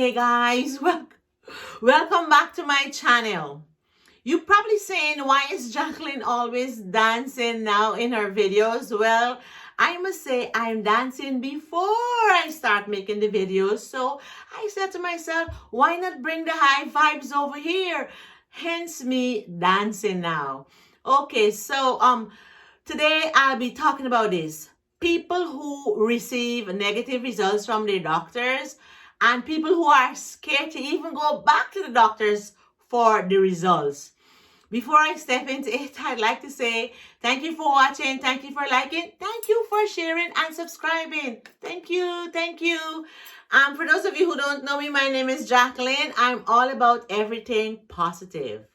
Hey guys, welcome back to my channel. You're probably saying, why is Jacqueline always dancing now in her videos? Well, I must say I'm dancing before I start making the videos. So I said to myself, why not bring the high vibes over here? Hence me dancing now. Okay, so today I'll be talking about this. People who receive negative results from their doctors and people who are scared to even go back to the doctors for the results. Before I step into it, I'd like to say thank you for watching, thank you for liking, thank you for sharing and subscribing. Thank you, thank you. For those of you who don't know me, my name is Jacqueline. I'm all about everything positive.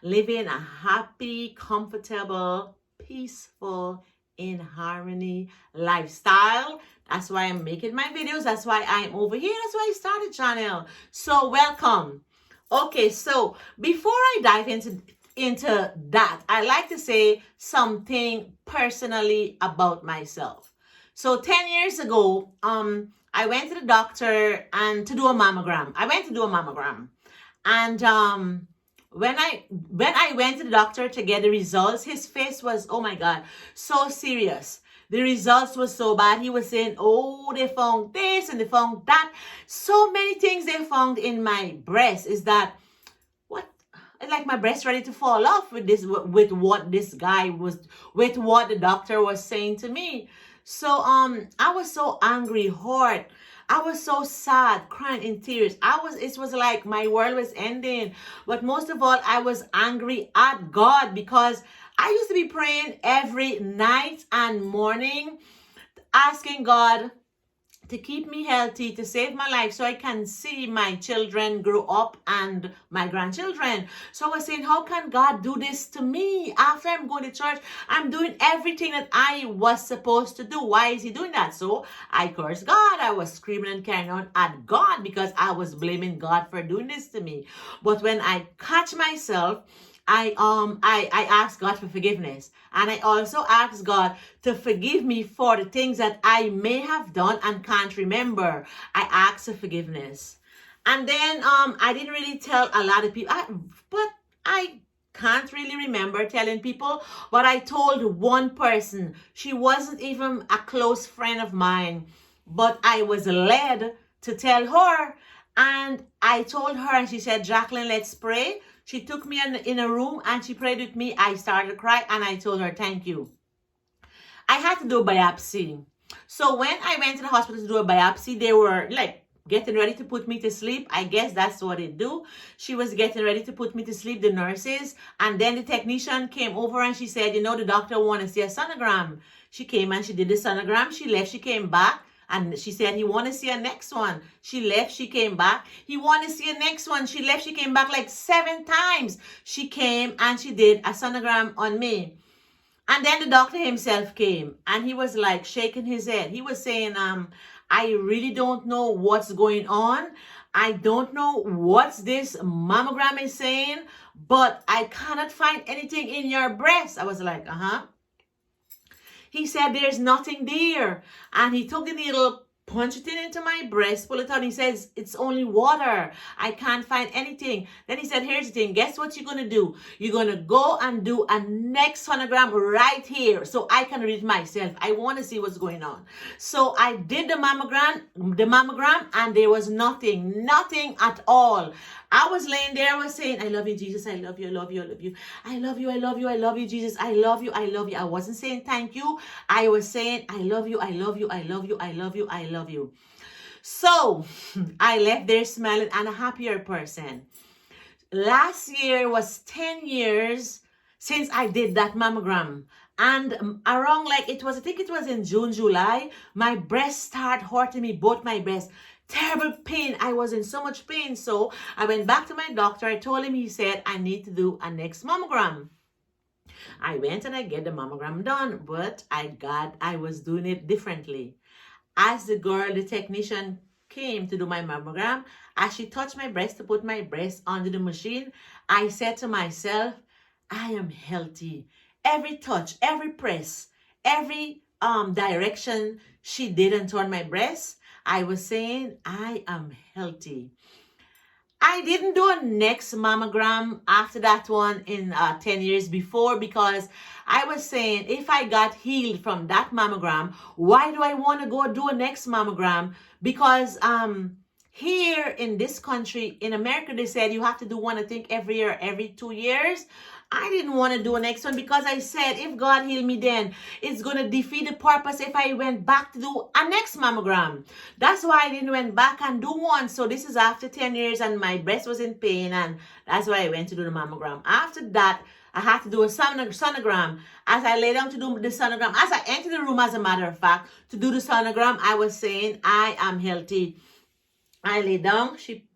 Living a happy, comfortable, peaceful, in harmony lifestyle. That's why I'm making my videos. That's why I'm over here. That's why I started the channel. So welcome. Okay, so before I dive into that, I like to say something personally about myself. So 10 years ago, I went to the doctor and to do a mammogram. I went to do a mammogram. And when I went to the doctor to get the results, his face was, oh my God, so serious. The results were so bad. He was saying, oh, they found this and they found that. So many things they found in my breast. Is that what? Like my breast ready to fall off with this, with what this guy was, with what the doctor was saying to me. So I was so angry, hurt. I was so sad, crying in tears. It was like my world was ending. But most of all, I was angry at God because I used to be praying every night and morning, asking God to keep me healthy, to save my life so I can see my children grow up and my grandchildren. So I was saying, how can God do this to me after I'm going to church? I'm doing everything that I was supposed to do. Why is he doing that? So I cursed God. I was screaming and carrying on at God because I was blaming God for doing this to me. But when I catch myself, I asked God for forgiveness, and I also asked God to forgive me for the things that I may have done and can't remember. I asked for forgiveness, and then I didn't really tell a lot of people, but I can't really remember telling people. But I told one person. She wasn't even a close friend of mine, but I was led to tell her, and I told her, and she said, Jacqueline, let's pray. She took me in a room and she prayed with me. I started to cry and I told her, thank you. I had to do a biopsy. So when I went to the hospital to do a biopsy, they were like getting ready to put me to sleep. I guess that's what they do. She was getting ready to put me to sleep, the nurses. And then the technician came over and she said, the doctor wants to see a sonogram. She came and she did the sonogram. She left, she came back. And she said, he want to see a next one. She left, she came back. He want to see a next one. She left, she came back like 7 times. She came and she did a sonogram on me. And then the doctor himself came and he was like shaking his head. He was saying, I really don't know what's going on. I don't know what this mammogram is saying, but I cannot find anything in your breast. I was like, He said, there's nothing there. And he took the needle, punched it into my breast, pull it out. He says, it's only water. I can't find anything. Then he said, here's the thing. Guess what you're going to do? You're going to go and do a next sonogram right here so I can read myself. I want to see what's going on. So I did the mammogram, and there was nothing at all. I was laying there, I was saying, I love you, Jesus. I love you, I love you, I love you. I love you, I love you, I love you, Jesus. I love you, I love you. I wasn't saying thank you. I was saying, I love you, I love you, I love you, I love you, I love you. So I left there smiling and a happier person. Last year was 10 years since I did that mammogram. And around I think it was in June, July, my breast started hurting me, both my breasts. Terrible pain. I was in so much pain. So I went back to my doctor. I told him, he said, I need to do a next mammogram. I went and I get the mammogram done, but I was doing it differently. As the technician came to do my mammogram, as she touched my breast to put my breast under the machine, I said to myself, I am healthy. Every touch, every press, every direction she did and turned my breast, I was saying I am healthy. I didn't do a next mammogram after that one in 10 years before, because I was saying if I got healed from that mammogram, why do I want to go do a next mammogram? Because here in this country, in America, they said you have to do one, I think, every year, every 2 years. I didn't want to do a next one because I said if God healed me then, it's going to defeat the purpose if I went back to do a next mammogram. That's why I didn't went back and do one. So this is after 10 years and my breast was in pain, and that's why I went to do the mammogram. After that, I had to do a sonogram. As I lay down to do the sonogram, as I entered the room, as a matter of fact, to do the sonogram, I was saying I am healthy. I lay down, she,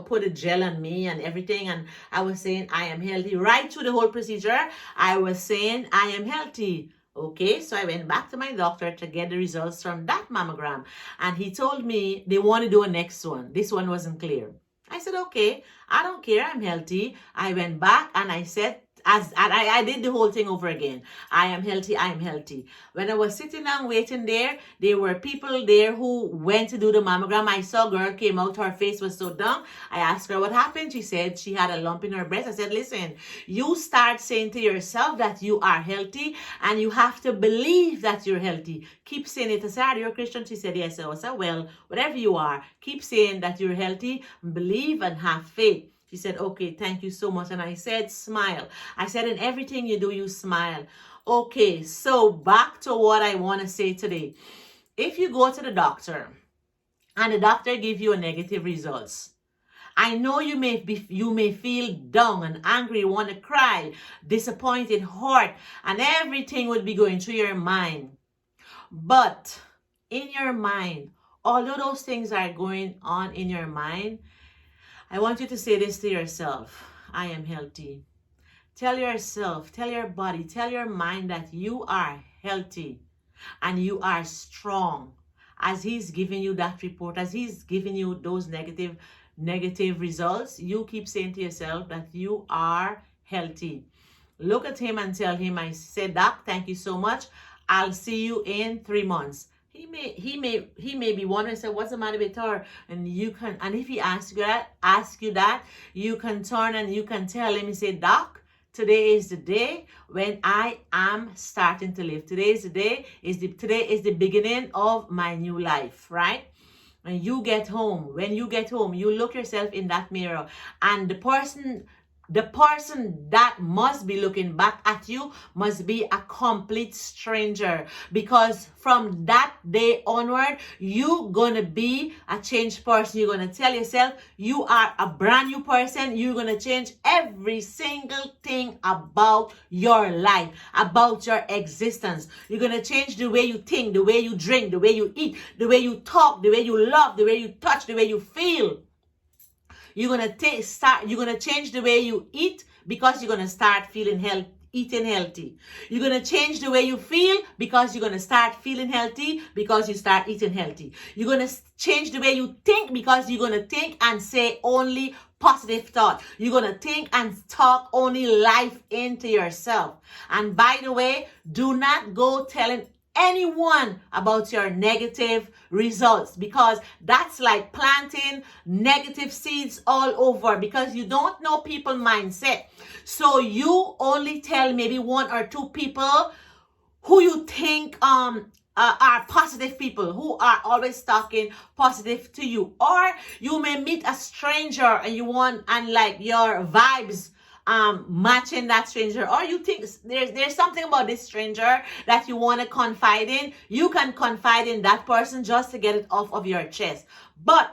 put a gel on me and everything, and I was saying I am healthy. Right through the whole procedure, I was saying I am healthy. Okay, so I went back to my doctor to get the results from that mammogram, and he told me they want to do a next one. This one wasn't clear. I said, okay, I don't care, I'm healthy. I went back and I said, I did the whole thing over again. I am healthy, I am healthy. When I was sitting down waiting there were people there who went to do the mammogram. I saw a girl came out, her face was so down. I asked her what happened. She said she had a lump in her breast. I said, listen, you start saying to yourself that you are healthy, and you have to believe that you're healthy. Keep saying it. I said, are you a Christian? She said, yes. I said, well, whatever you are, keep saying that you're healthy, believe and have faith. She said, okay, thank you so much. And I said, smile. I said, in everything you do, you smile. Okay, so back to what I want to say today. If you go to the doctor and the doctor gives you a negative results, I know you may feel down and angry, want to cry, disappointed, hurt, and everything would be going through your mind. But in your mind, although those things are going on in your mind, I want you to say this to yourself. I am healthy. Tell yourself, tell your body, tell your mind that you are healthy and you are strong. As he's giving you that report, as he's giving you those negative results, you keep saying to yourself that you are healthy. Look at him and tell him, I said, Doc, thank you so much. I'll see you in 3 months. He may be wondering, say, what's the matter with her? And if he asks you that, you can turn and you can tell him, say, Doc, today is the day when I am starting to live. Today is the beginning of my new life, right? When you get home, you look yourself in that mirror, and the person that must be looking back at you must be a complete stranger, because from that day onward, you're going to be a changed person. You're going to tell yourself you are a brand new person. You're going to change every single thing about your life, about your existence. You're going to change the way you think, the way you drink, the way you eat, the way you talk, the way you love, the way you touch, the way you feel. You're gonna change the way you eat, because you're gonna start eating healthy. You're gonna change the way you feel, because you're gonna start feeling healthy, because you start eating healthy. You're gonna change the way you think, because you're gonna think and say only positive thought. You're gonna think and talk only life into yourself. And by the way, do not go telling anyone about your negative results, because that's like planting negative seeds all over, because you don't know people's mindset. So you only tell maybe 1 or 2 people who you think are positive people, who are always talking positive to you. Or you may meet a stranger and like your vibes matching that stranger, or you think there's something about this stranger that you want to confide in. You can confide in that person just to get it off of your chest. But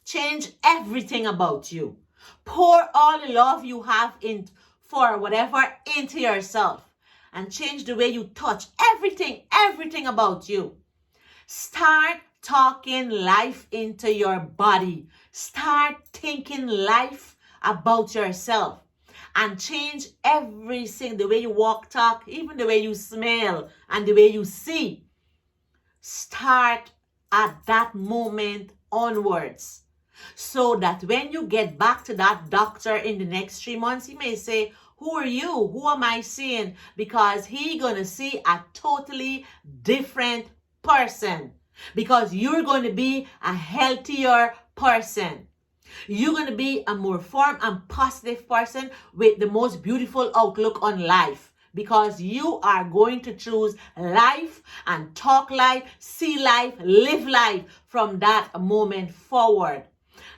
change everything about you. Pour all the love you have for whatever into yourself, and change the way you touch everything about you. Start talking life into your body. Start thinking life about yourself, and change everything, the way you walk, talk, even the way you smell and the way you see. Start at that moment onwards, so that when you get back to that doctor in the next 3 months, he may say, who are you? Who am I seeing? Because he gonna see a totally different person. because you're going to be a healthier person. You're going to be a more firm and positive person with the most beautiful outlook on life, because you are going to choose life and talk life, see life, live life from that moment forward.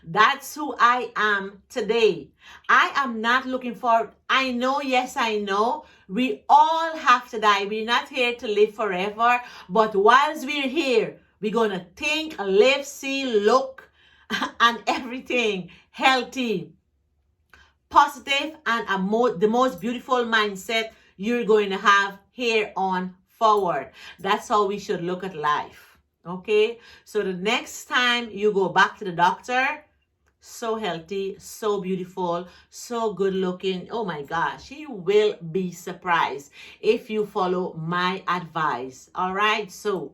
That's who I am today. I am not looking forward. I know, yes, I know. We all have to die. We're not here to live forever. But whilst we're here, we're going to think, live, see, look, and everything healthy, positive, and the most beautiful mindset you're going to have here on forward. That's how we should look at life. Okay? So the next time you go back to the doctor, so healthy, so beautiful, so good looking, oh my gosh, you will be surprised if you follow my advice. All right? So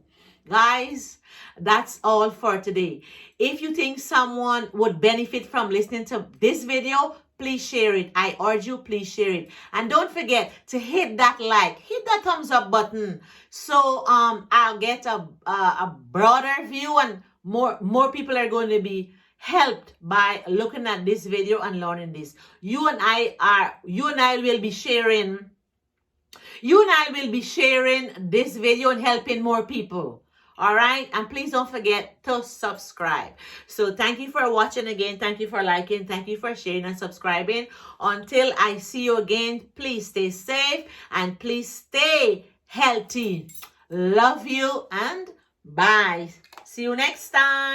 guys, that's all for today. If you think someone would benefit from listening to this video, please share it. I urge you, please share it. And don't forget to hit that like, hit that thumbs up button, so I'll get a broader view, and more people are going to be helped by looking at this video and learning this. You and I will be sharing this video and helping more people. All right? And please don't forget to subscribe. So thank you for watching again. Thank you for liking. Thank you for sharing and subscribing. Until I see you again, please stay safe and please stay healthy. Love you and bye. See you next time.